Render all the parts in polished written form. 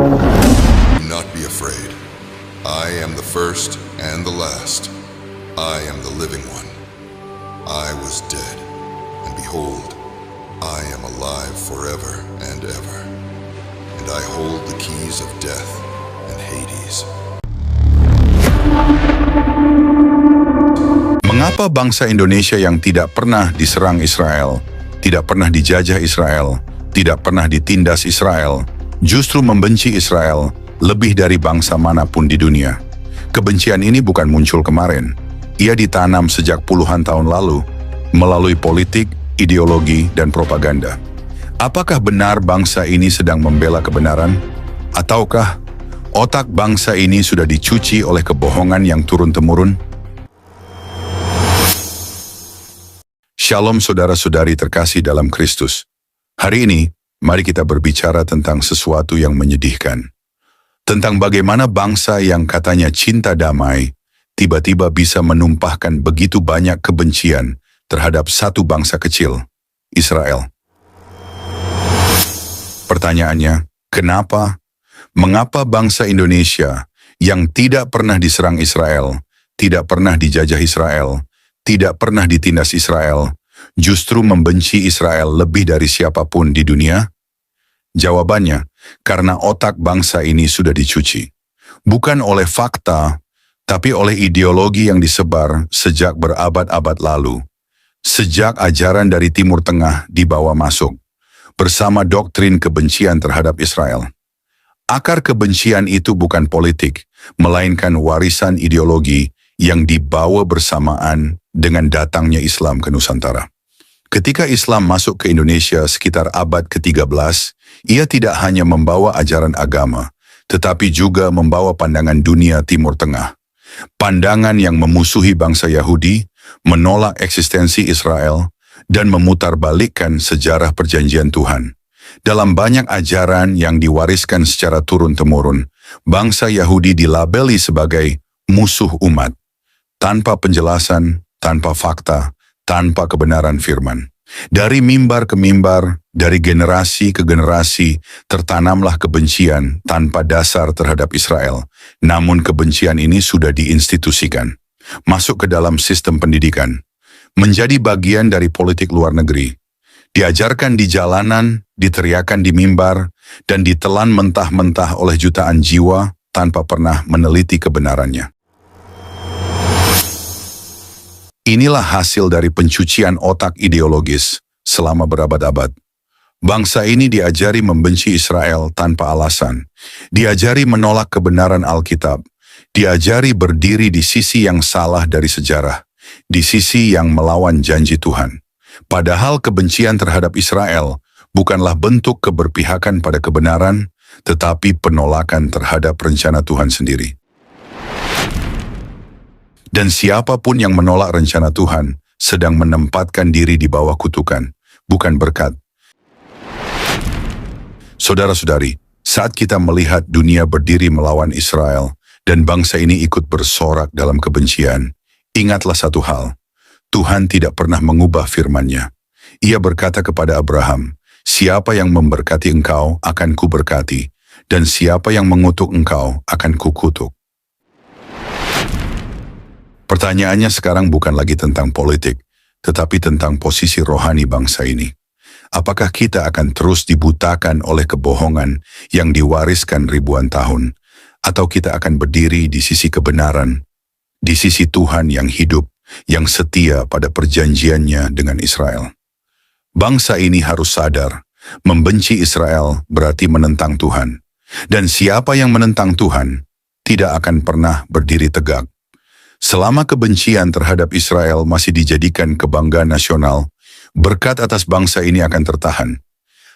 Do not be afraid. I am the first and the last. I am the living one. I was dead, and behold, I am alive forever and ever. And I hold the keys of death and Hades. Mengapa bangsa Indonesia yang tidak pernah diserang Israel, tidak pernah dijajah Israel, tidak pernah ditindas Israel, justru membenci Israel lebih dari bangsa manapun di dunia? Kebencian ini bukan muncul kemarin. Ia ditanam sejak puluhan tahun lalu melalui politik, ideologi, dan propaganda. Apakah benar bangsa ini sedang membela kebenaran? Ataukah otak bangsa ini sudah dicuci oleh kebohongan yang turun-temurun? Shalom saudara-saudari terkasih dalam Kristus. Hari ini, mari kita berbicara tentang sesuatu yang menyedihkan. Tentang bagaimana bangsa yang katanya cinta damai, tiba-tiba bisa menumpahkan begitu banyak kebencian terhadap satu bangsa kecil, Israel. Pertanyaannya, kenapa? Mengapa bangsa Indonesia yang tidak pernah diserang Israel, tidak pernah dijajah Israel, tidak pernah ditindas Israel, justru membenci Israel lebih dari siapapun di dunia? Jawabannya, karena otak bangsa ini sudah dicuci. Bukan oleh fakta, tapi oleh ideologi yang disebar sejak berabad-abad lalu. Sejak ajaran dari Timur Tengah dibawa masuk, bersama doktrin kebencian terhadap Israel. Akar kebencian itu bukan politik, melainkan warisan ideologi yang dibawa bersamaan dengan datangnya Islam ke Nusantara. Ketika Islam masuk ke Indonesia sekitar abad ke-13, ia tidak hanya membawa ajaran agama, tetapi juga membawa pandangan dunia Timur Tengah. Pandangan yang memusuhi bangsa Yahudi, menolak eksistensi Israel, dan memutarbalikkan sejarah perjanjian Tuhan. Dalam banyak ajaran yang diwariskan secara turun-temurun, bangsa Yahudi dilabeli sebagai musuh umat, tanpa penjelasan, tanpa fakta, tanpa kebenaran firman. Dari mimbar ke mimbar, dari generasi ke generasi, tertanamlah kebencian tanpa dasar terhadap Israel. Namun kebencian ini sudah diinstitusikan, masuk ke dalam sistem pendidikan, menjadi bagian dari politik luar negeri, diajarkan di jalanan, diteriakan di mimbar, dan ditelan mentah-mentah oleh jutaan jiwa tanpa pernah meneliti kebenarannya. Inilah hasil dari pencucian otak ideologis selama berabad-abad. Bangsa ini diajari membenci Israel tanpa alasan, diajari menolak kebenaran Alkitab, diajari berdiri di sisi yang salah dari sejarah, di sisi yang melawan janji Tuhan. Padahal kebencian terhadap Israel bukanlah bentuk keberpihakan pada kebenaran, tetapi penolakan terhadap rencana Tuhan sendiri. Dan siapapun yang menolak rencana Tuhan sedang menempatkan diri di bawah kutukan, bukan berkat. Saudara-saudari, saat kita melihat dunia berdiri melawan Israel dan bangsa ini ikut bersorak dalam kebencian, ingatlah satu hal, Tuhan tidak pernah mengubah firman-Nya. Ia berkata kepada Abraham, siapa yang memberkati engkau akan kuberkati, dan siapa yang mengutuk engkau akan kukutuk. Pertanyaannya sekarang bukan lagi tentang politik, tetapi tentang posisi rohani bangsa ini. Apakah kita akan terus dibutakan oleh kebohongan yang diwariskan ribuan tahun, atau kita akan berdiri di sisi kebenaran, di sisi Tuhan yang hidup, yang setia pada perjanjiannya dengan Israel? Bangsa ini harus sadar, membenci Israel berarti menentang Tuhan. Dan siapa yang menentang Tuhan, tidak akan pernah berdiri tegak. Selama kebencian terhadap Israel masih dijadikan kebanggaan nasional, berkat atas bangsa ini akan tertahan.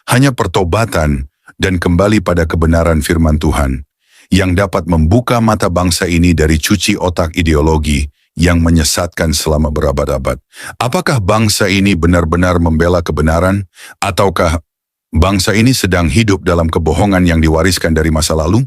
Hanya pertobatan dan kembali pada kebenaran firman Tuhan yang dapat membuka mata bangsa ini dari cuci otak ideologi yang menyesatkan selama berabad-abad. Apakah bangsa ini benar-benar membela kebenaran, ataukah bangsa ini sedang hidup dalam kebohongan yang diwariskan dari masa lalu?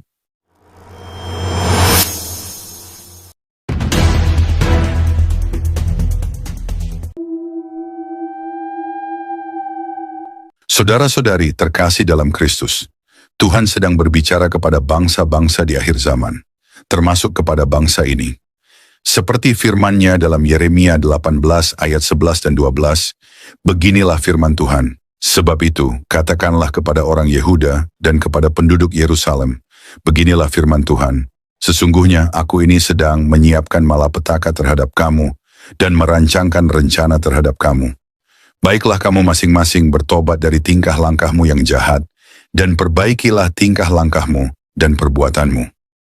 Saudara-saudari terkasih dalam Kristus, Tuhan sedang berbicara kepada bangsa-bangsa di akhir zaman, termasuk kepada bangsa ini. Seperti firman-Nya dalam Yeremia 18 ayat 11 dan 12, beginilah firman Tuhan. Sebab itu, katakanlah kepada orang Yehuda dan kepada penduduk Yerusalem, beginilah firman Tuhan. Sesungguhnya aku ini sedang menyiapkan malapetaka terhadap kamu dan merancangkan rencana terhadap kamu. Baiklah kamu masing-masing bertobat dari tingkah langkahmu yang jahat dan perbaikilah tingkah langkahmu dan perbuatanmu.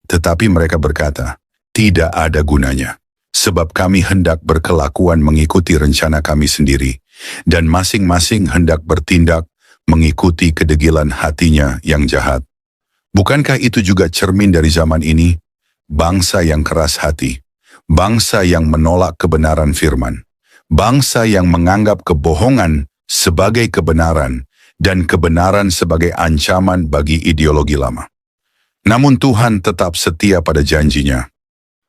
Tetapi mereka berkata, tidak ada gunanya, sebab kami hendak berkelakuan mengikuti rencana kami sendiri, dan masing-masing hendak bertindak mengikuti kedegilan hatinya yang jahat. Bukankah itu juga cermin dari zaman ini? Bangsa yang keras hati, bangsa yang menolak kebenaran firman, bangsa yang menganggap kebohongan sebagai kebenaran, dan kebenaran sebagai ancaman bagi ideologi lama. Namun Tuhan tetap setia pada janjinya.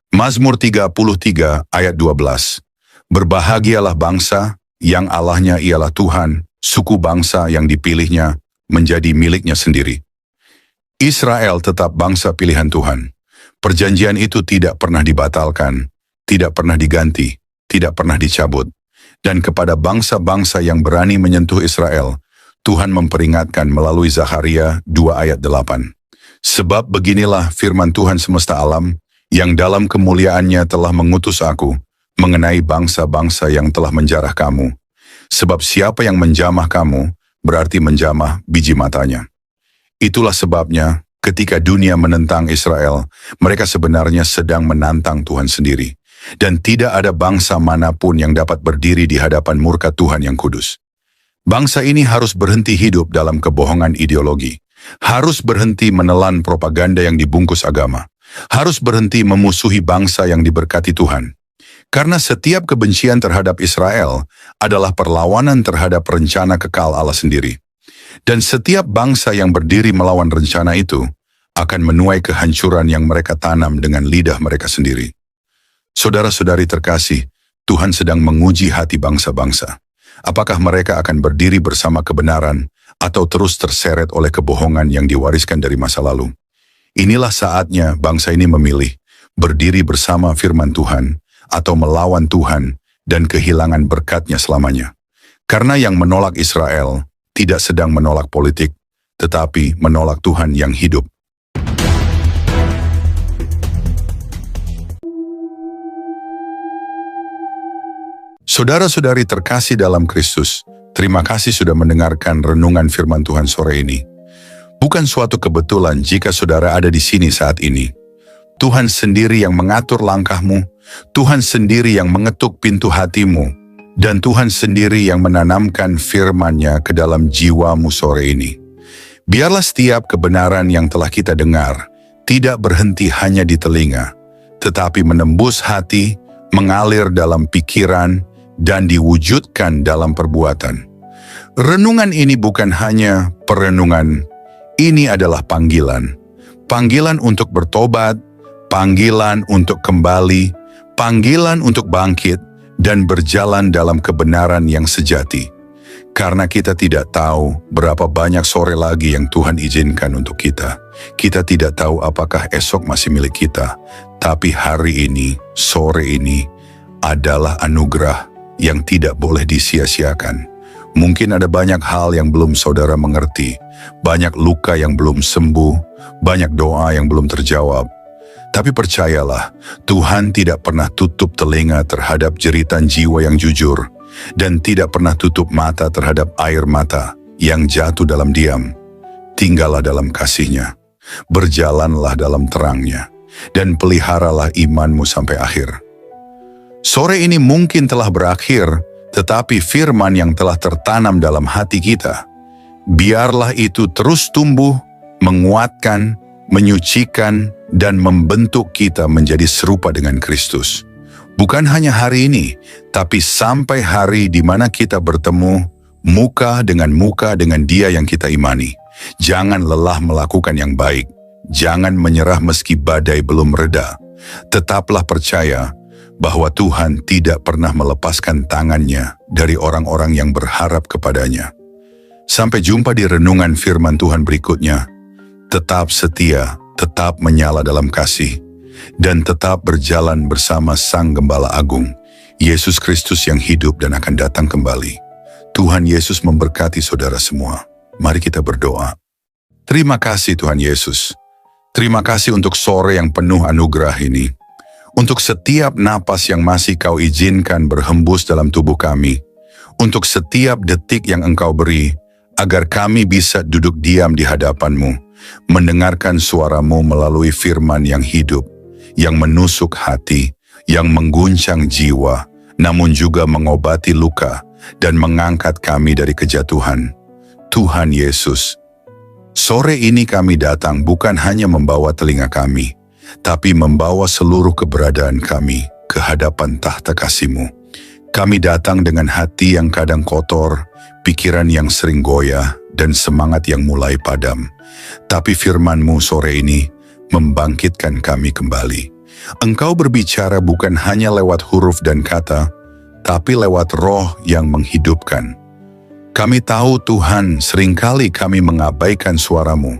Mazmur 33 ayat 12. Berbahagialah bangsa yang Allahnya ialah Tuhan, suku bangsa yang dipilihnya menjadi miliknya sendiri. Israel tetap bangsa pilihan Tuhan. Perjanjian itu tidak pernah dibatalkan, tidak pernah diganti, tidak pernah dicabut. Dan kepada bangsa-bangsa yang berani menyentuh Israel, Tuhan memperingatkan melalui Zakharia 2 ayat 8. Sebab beginilah firman Tuhan semesta alam, yang dalam kemuliaannya telah mengutus aku, mengenai bangsa-bangsa yang telah menjarah kamu. Sebab siapa yang menjamah kamu, berarti menjamah biji matanya. Itulah sebabnya, ketika dunia menentang Israel, mereka sebenarnya sedang menantang Tuhan sendiri. Dan tidak ada bangsa manapun yang dapat berdiri di hadapan murka Tuhan yang kudus. Bangsa ini harus berhenti hidup dalam kebohongan ideologi. Harus berhenti menelan propaganda yang dibungkus agama. Harus berhenti memusuhi bangsa yang diberkati Tuhan. Karena setiap kebencian terhadap Israel adalah perlawanan terhadap rencana kekal Allah sendiri. Dan setiap bangsa yang berdiri melawan rencana itu akan menuai kehancuran yang mereka tanam dengan lidah mereka sendiri. Saudara-saudari terkasih, Tuhan sedang menguji hati bangsa-bangsa. Apakah mereka akan berdiri bersama kebenaran atau terus terseret oleh kebohongan yang diwariskan dari masa lalu? Inilah saatnya bangsa ini memilih berdiri bersama firman Tuhan atau melawan Tuhan dan kehilangan berkat-Nya selamanya. Karena yang menolak Israel tidak sedang menolak politik, tetapi menolak Tuhan yang hidup. Saudara-saudari terkasih dalam Kristus, terima kasih sudah mendengarkan renungan firman Tuhan sore ini. Bukan suatu kebetulan jika saudara ada di sini saat ini. Tuhan sendiri yang mengatur langkahmu, Tuhan sendiri yang mengetuk pintu hatimu, dan Tuhan sendiri yang menanamkan firman-Nya ke dalam jiwamu sore ini. Biarlah setiap kebenaran yang telah kita dengar tidak berhenti hanya di telinga, tetapi menembus hati, mengalir dalam pikiran, dan diwujudkan dalam perbuatan. Renungan ini bukan hanya perenungan, ini adalah panggilan. Panggilan untuk bertobat, panggilan untuk kembali, panggilan untuk bangkit, dan berjalan dalam kebenaran yang sejati. Karena kita tidak tahu berapa banyak sore lagi yang Tuhan izinkan untuk kita. Kita tidak tahu apakah esok masih milik kita. Tapi hari ini, sore ini, adalah anugerah yang tidak boleh disia-siakan. Mungkin ada banyak hal yang belum saudara mengerti, banyak luka yang belum sembuh, banyak doa yang belum terjawab. Tapi percayalah, Tuhan tidak pernah tutup telinga terhadap jeritan jiwa yang jujur, dan tidak pernah tutup mata terhadap air mata yang jatuh dalam diam. Tinggallah dalam kasih-Nya, berjalanlah dalam terang-Nya, dan peliharalah imanmu sampai akhir. Sore ini mungkin telah berakhir, tetapi firman yang telah tertanam dalam hati kita, biarlah itu terus tumbuh, menguatkan, menyucikan, dan membentuk kita menjadi serupa dengan Kristus. Bukan hanya hari ini, tapi sampai hari di mana kita bertemu muka dengan Dia yang kita imani. Jangan lelah melakukan yang baik. Jangan menyerah meski badai belum reda. Tetaplah percaya bahwa Tuhan tidak pernah melepaskan tangan-Nya dari orang-orang yang berharap kepadanya. Sampai jumpa di renungan firman Tuhan berikutnya. tetap setia, tetap menyala dalam kasih, dan tetap berjalan bersama Sang Gembala Agung, Yesus Kristus yang hidup dan akan datang kembali. Tuhan Yesus memberkati saudara semua. Mari kita berdoa. Terima kasih Tuhan Yesus. Terima kasih untuk sore yang penuh anugerah ini. Untuk setiap napas yang masih Kau izinkan berhembus dalam tubuh kami. Untuk setiap detik yang Engkau beri, agar kami bisa duduk diam di hadapan-Mu, mendengarkan suara-Mu melalui firman yang hidup, yang menusuk hati, yang mengguncang jiwa, namun juga mengobati luka dan mengangkat kami dari kejatuhan. Tuhan Yesus, sore ini kami datang bukan hanya membawa telinga kami, tapi membawa seluruh keberadaan kami ke hadapan tahta kasih-Mu. Kami datang dengan hati yang kadang kotor, pikiran yang sering goyah, dan semangat yang mulai padam. Tapi firman-Mu sore ini membangkitkan kami kembali. Engkau berbicara bukan hanya lewat huruf dan kata, tapi lewat roh yang menghidupkan. Kami tahu Tuhan, seringkali kami mengabaikan suara-Mu.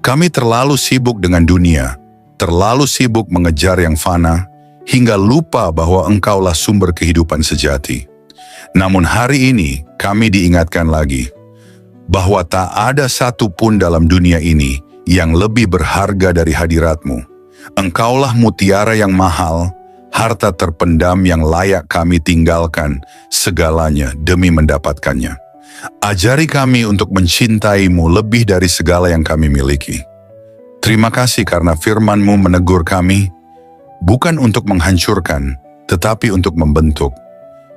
Kami terlalu sibuk dengan dunia, terlalu sibuk mengejar yang fana, hingga lupa bahwa Engkaulah sumber kehidupan sejati. Namun hari ini kami diingatkan lagi, bahwa tak ada satu pun dalam dunia ini yang lebih berharga dari hadirat-Mu. Engkaulah mutiara yang mahal, harta terpendam yang layak kami tinggalkan segalanya demi mendapatkannya. Ajari kami untuk mencintai-Mu lebih dari segala yang kami miliki. Terima kasih karena firman-Mu menegur kami, bukan untuk menghancurkan, tetapi untuk membentuk.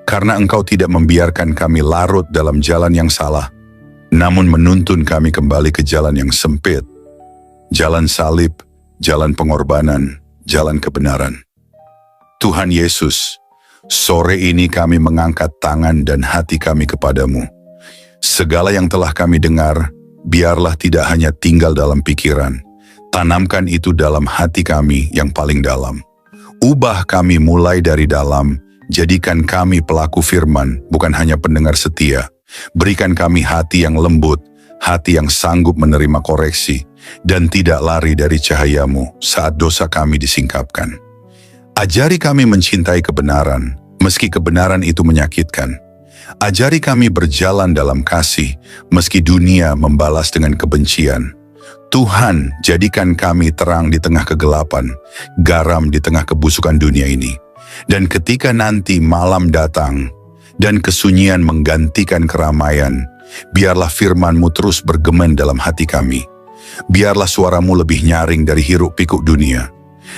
Karena Engkau tidak membiarkan kami larut dalam jalan yang salah, namun menuntun kami kembali ke jalan yang sempit, jalan salib, jalan pengorbanan, jalan kebenaran. Tuhan Yesus, sore ini kami mengangkat tangan dan hati kami kepadamu. Segala yang telah kami dengar, biarlah tidak hanya tinggal dalam pikiran. Tanamkan itu dalam hati kami yang paling dalam. Ubah kami mulai dari dalam, jadikan kami pelaku firman, bukan hanya pendengar setia. Berikan kami hati yang lembut, hati yang sanggup menerima koreksi, dan tidak lari dari cahaya-Mu saat dosa kami disingkapkan. Ajari kami mencintai kebenaran, meski kebenaran itu menyakitkan. Ajari kami berjalan dalam kasih, meski dunia membalas dengan kebencian. Tuhan, jadikan kami terang di tengah kegelapan, garam di tengah kebusukan dunia ini. Dan ketika nanti malam datang, dan kesunyian menggantikan keramaian, biarlah firman-Mu terus bergema dalam hati kami. Biarlah suara-Mu lebih nyaring dari hiruk-pikuk dunia.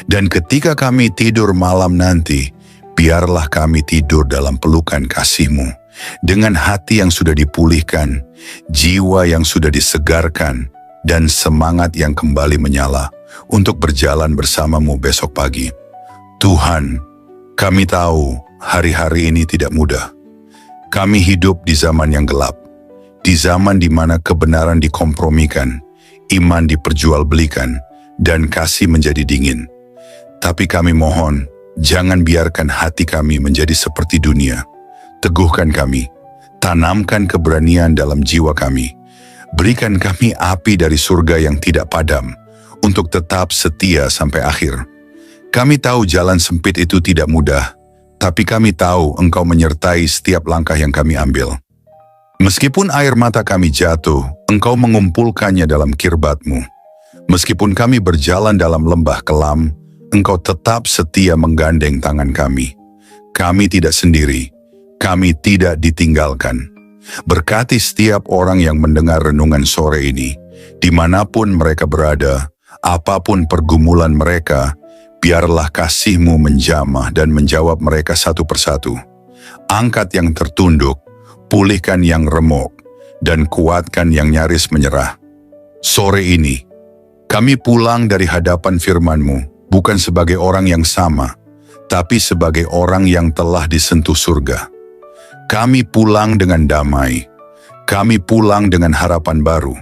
Dan ketika kami tidur malam nanti, biarlah kami tidur dalam pelukan kasih-Mu. Dengan hati yang sudah dipulihkan, jiwa yang sudah disegarkan, dan semangat yang kembali menyala untuk berjalan bersama-Mu besok pagi. Tuhan, kami tahu hari-hari ini tidak mudah. Kami hidup di zaman yang gelap, di zaman di mana kebenaran dikompromikan, iman diperjualbelikan, dan kasih menjadi dingin. Tapi kami mohon, jangan biarkan hati kami menjadi seperti dunia. Teguhkan kami, tanamkan keberanian dalam jiwa kami. Berikan kami api dari surga yang tidak padam, untuk tetap setia sampai akhir. Kami tahu jalan sempit itu tidak mudah, tapi kami tahu Engkau menyertai setiap langkah yang kami ambil. Meskipun air mata kami jatuh, Engkau mengumpulkannya dalam kirbat-Mu. Meskipun kami berjalan dalam lembah kelam, Engkau tetap setia menggandeng tangan kami. Kami tidak sendiri, kami tidak ditinggalkan. Berkati setiap orang yang mendengar renungan sore ini, dimanapun mereka berada, apapun pergumulan mereka, biarlah kasih-Mu menjamah dan menjawab mereka satu persatu. Angkat yang tertunduk, pulihkan yang remuk, dan kuatkan yang nyaris menyerah. Sore ini, kami pulang dari hadapan firman-Mu, bukan sebagai orang yang sama, tapi sebagai orang yang telah disentuh surga. Kami pulang dengan damai, kami pulang dengan harapan baru,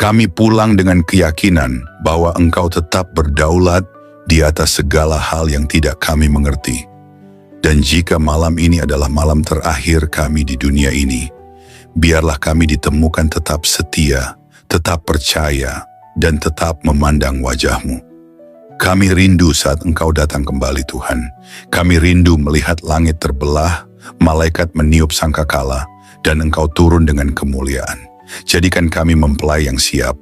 kami pulang dengan keyakinan bahwa Engkau tetap berdaulat di atas segala hal yang tidak kami mengerti. Dan jika malam ini adalah malam terakhir kami di dunia ini, biarlah kami ditemukan tetap setia, tetap percaya, dan tetap memandang wajah-Mu. Kami rindu saat Engkau datang kembali Tuhan. Kami rindu melihat langit terbelah, malaikat meniup sangkakala, dan Engkau turun dengan kemuliaan. Jadikan kami mempelai yang siap.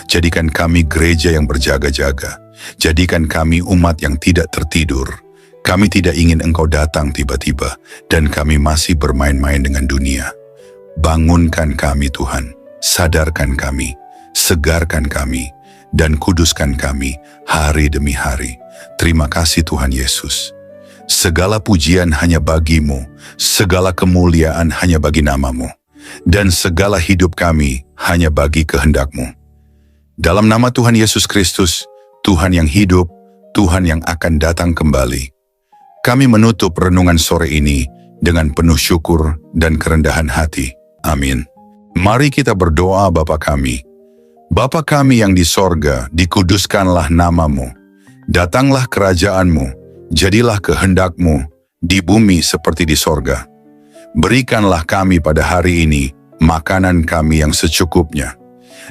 Jadikan kami gereja yang berjaga-jaga. Jadikan kami umat yang tidak tertidur. Kami tidak ingin Engkau datang tiba-tiba, dan kami masih bermain-main dengan dunia. Bangunkan kami Tuhan, sadarkan kami, segarkan kami, dan kuduskan kami hari demi hari. Terima kasih Tuhan Yesus. Segala pujian hanya bagi-Mu, segala kemuliaan hanya bagi nama-Mu, dan segala hidup kami hanya bagi kehendak-Mu. Dalam nama Tuhan Yesus Kristus, Tuhan yang hidup, Tuhan yang akan datang kembali, kami menutup renungan sore ini dengan penuh syukur dan kerendahan hati. Amin. Mari kita berdoa. Bapa kami, Bapa kami yang di sorga, dikuduskanlah nama-Mu. Datanglah kerajaan-Mu, jadilah kehendak-Mu di bumi seperti di sorga. Berikanlah kami pada hari ini makanan kami yang secukupnya.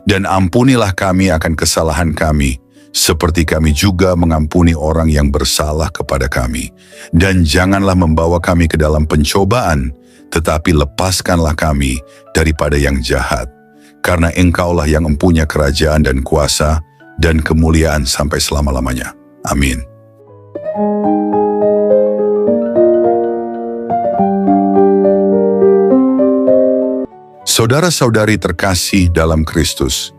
Dan ampunilah kami akan kesalahan kami, seperti kami juga mengampuni orang yang bersalah kepada kami. Dan janganlah membawa kami ke dalam pencobaan, tetapi lepaskanlah kami daripada yang jahat. Karena Engkaulah yang mempunyai kerajaan dan kuasa dan kemuliaan sampai selama-lamanya. Amin. Saudara-saudari terkasih dalam Kristus,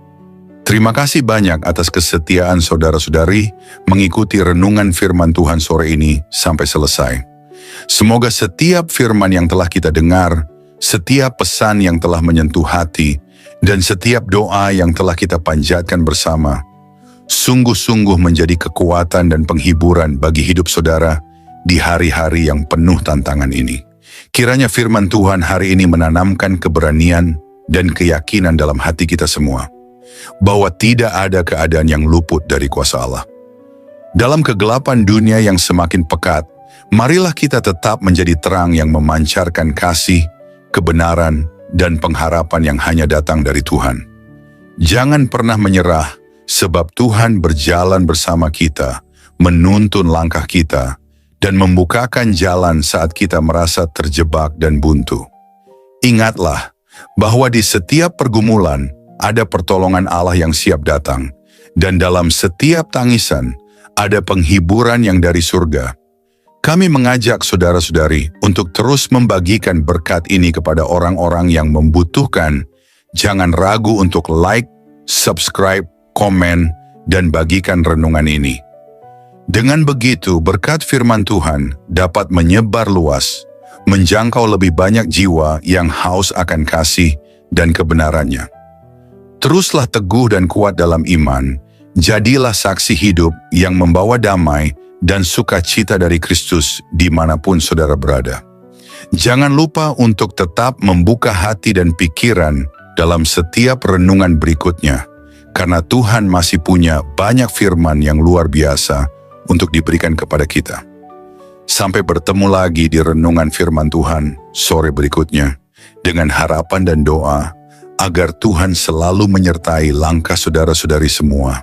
terima kasih banyak atas kesetiaan saudara-saudari mengikuti renungan firman Tuhan sore ini sampai selesai. Semoga setiap firman yang telah kita dengar, setiap pesan yang telah menyentuh hati, dan setiap doa yang telah kita panjatkan bersama, sungguh-sungguh menjadi kekuatan dan penghiburan bagi hidup saudara di hari-hari yang penuh tantangan ini. Kiranya firman Tuhan hari ini menanamkan keberanian dan keyakinan dalam hati kita semua, bahwa tidak ada keadaan yang luput dari kuasa Allah. Dalam kegelapan dunia yang semakin pekat, marilah kita tetap menjadi terang yang memancarkan kasih, kebenaran, dan pengharapan yang hanya datang dari Tuhan. Jangan pernah menyerah, sebab Tuhan berjalan bersama kita, menuntun langkah kita, dan membukakan jalan saat kita merasa terjebak dan buntu. Ingatlah bahwa di setiap pergumulan ada pertolongan Allah yang siap datang, dan dalam setiap tangisan ada penghiburan yang dari surga. Kami mengajak saudara-saudari untuk terus membagikan berkat ini kepada orang-orang yang membutuhkan. Jangan ragu untuk like, subscribe, komen, dan bagikan renungan ini. Dengan begitu, berkat firman Tuhan dapat menyebar luas, menjangkau lebih banyak jiwa yang haus akan kasih dan kebenarannya. Teruslah teguh dan kuat dalam iman, jadilah saksi hidup yang membawa damai dan sukacita dari Kristus dimanapun saudara berada. Jangan lupa untuk tetap membuka hati dan pikiran dalam setiap renungan berikutnya, karena Tuhan masih punya banyak firman yang luar biasa untuk diberikan kepada kita. Sampai bertemu lagi di renungan firman Tuhan sore berikutnya, dengan harapan dan doa agar Tuhan selalu menyertai langkah saudara-saudari semua,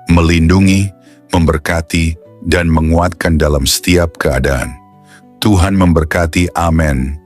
melindungi, memberkati, dan menguatkan dalam setiap keadaan. Tuhan memberkati. Amin.